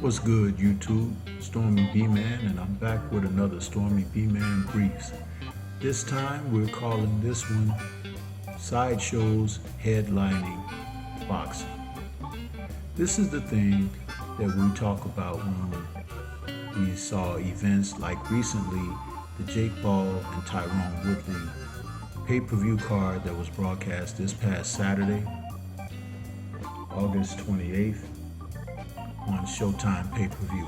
What's good, YouTube? Stormybman, and I'm back with another Stormybman Briefs. This time we're calling this one Sideshows Headlining Boxing. This is the thing that we talk about when we saw events like recently the Jake Paul and Tyron Woodley pay-per-view card that was broadcast this past Saturday, August 28th. On Showtime pay-per-view.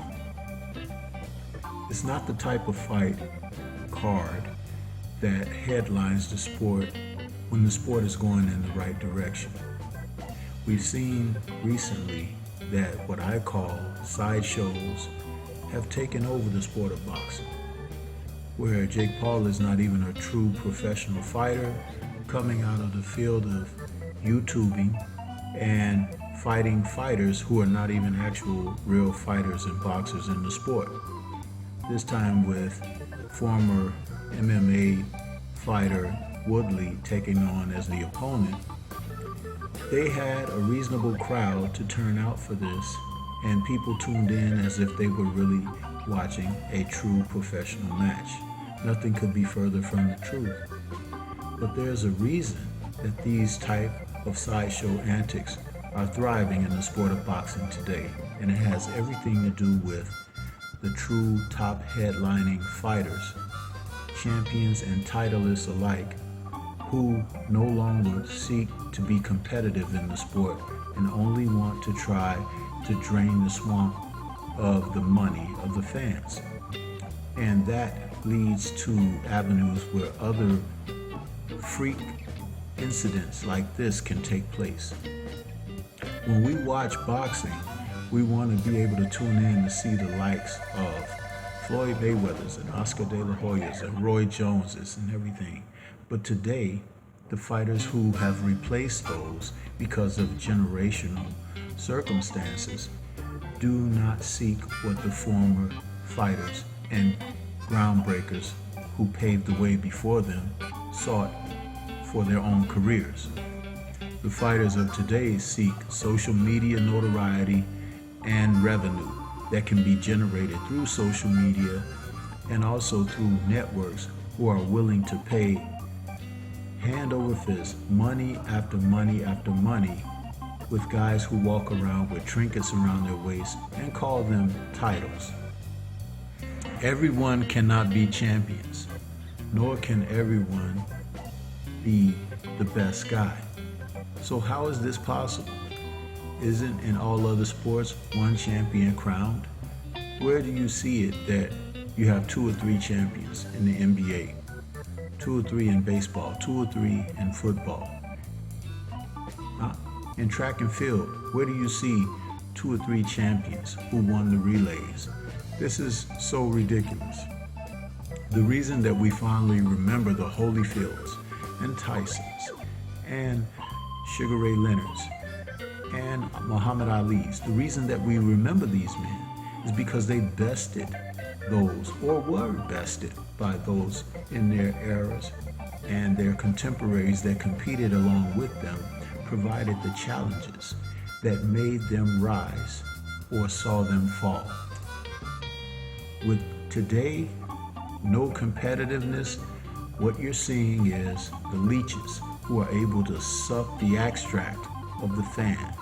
It's not the type of fight card that headlines the sport when the sport is going in the right direction. We've seen recently that what I call sideshows have taken over the sport of boxing, where Jake Paul is not even a true professional fighter, coming out of the field of YouTubing and fighting fighters who are not even actual real fighters and boxers in the sport. This time with former MMA fighter Woodley taking on as the opponent. They had a reasonable crowd to turn out for this, and people tuned in as if they were really watching a true professional match. Nothing could be further from the truth. But there's a reason that these type of sideshow antics are thriving in the sport of boxing today, and it has everything to do with the true top headlining fighters, champions and titleists alike, who no longer seek to be competitive in the sport and only want to try to drain the swamp of the money of the fans. And that leads to avenues where other freak incidents like this can take place. When we watch boxing, we want to be able to tune in to see the likes of Floyd Mayweather's and Oscar De La Hoya's and Roy Jones's and everything. But today, the fighters who have replaced those because of generational circumstances do not seek what the former fighters and groundbreakers who paved the way before them sought for their own careers. The fighters of today seek social media notoriety and revenue that can be generated through social media and also through networks who are willing to pay hand over fist money after money after money with guys who walk around with trinkets around their waist and call them titles. Everyone cannot be champions, nor can everyone be the best guy. So how is this possible? Isn't in all other sports one champion crowned? Where do you see it that you have 2 or 3 champions in the NBA, 2 or 3 in baseball, 2 or 3 in football? In track and field, where do you see 2 or 3 champions who won the relays? This is so ridiculous. The reason that we fondly remember the Holyfields and Tysons and Sugar Ray Leonard's and Muhammad Ali's, the reason that we remember these men is because they bested those or were bested by those in their eras, and their contemporaries that competed along with them provided the challenges that made them rise or saw them fall. With today, no competitiveness, what you're seeing is the leeches who are able to suck the extract of the fan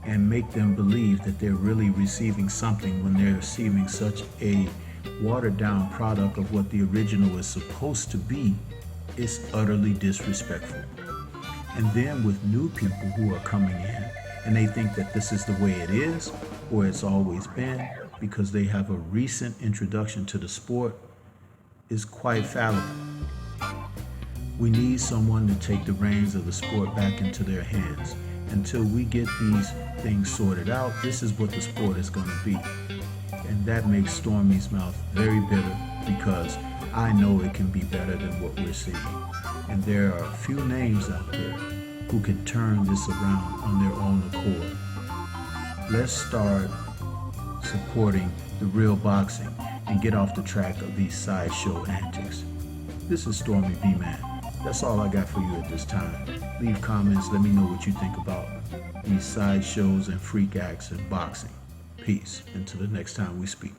and make them believe that they're really receiving something when they're receiving such a watered down product of what the original is supposed to be. Is utterly disrespectful. And then with new people who are coming in and they think that this is the way it is or it's always been because they have a recent introduction to the sport, is quite fallible. We need someone to take the reins of the sport back into their hands. Until we get these things sorted out, this is what the sport is going to be. And that makes Stormy's mouth very bitter because I know it can be better than what we're seeing. And there are a few names out there who can turn this around on their own accord. Let's start supporting the real boxing and get off the track of these sideshow antics. This is Stormybman. That's all I got for you at this time. Leave comments, let me know what you think about these sideshows and freak acts in boxing. Peace. Until the next time we speak.